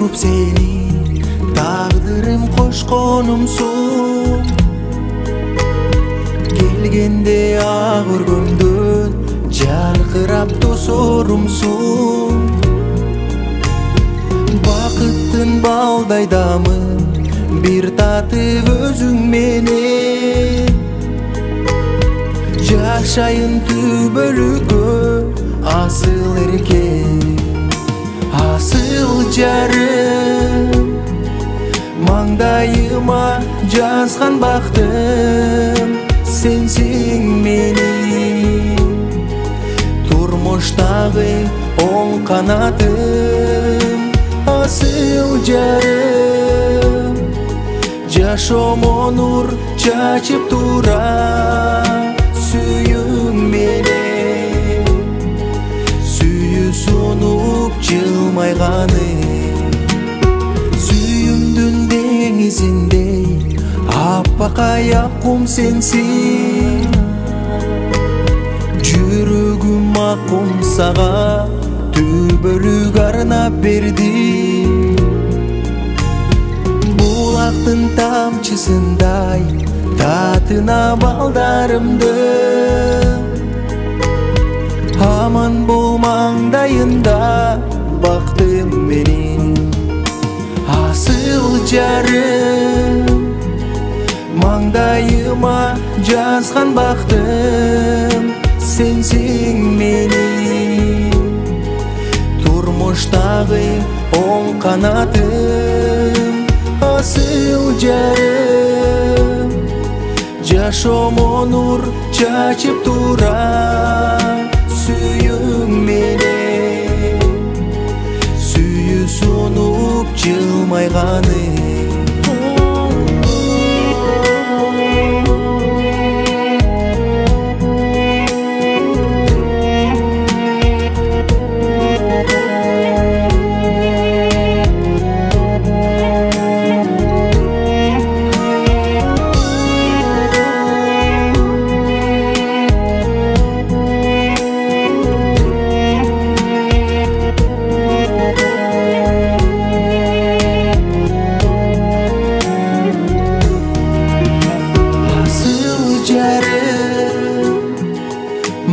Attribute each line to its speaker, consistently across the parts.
Speaker 1: туруп сени тагдырым кошконумсуң. Келгенде ак өргөмдөн жаркырап тосорумсуң. Бакыттын балдайдамын бир татып өзүң менен. Жашайын түбөлүккө асыл эркек, асыл жарым. Маңдайыма жазган бактым сенсиң менин. Турмуштагы оң канатым, асыл жарым. Жашомо нур чачып тура сүйүң менен. Сүйүү сунуп жылмайганым, сүйүмдүн деңизиндей аппак аяк кум сенсиң. Жүрөгүм ак кумсага түбөлүк арнап берди. Булактын тамчысындай татына балдарымды. Аман бол маңдайында бактым менин, асыл жарым. Маңдайыма жазган бактым сенсиң менин. Турмуштагы оң канатым, асыл жарым. Жашомо нур чачып тура сүйүң менен. Сүйүү сунуп жылмайганым.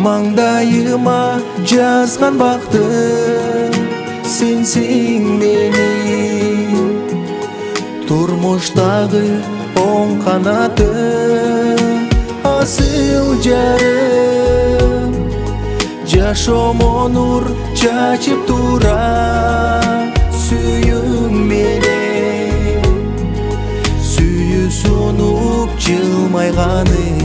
Speaker 1: Маңдайыма жазган бактым сенсиң менин. Турмуштагы оң канатым, асыл жарым. Жашомо нур чачып тура сүйүң менен. Сүйүү сунуп жылмайганым.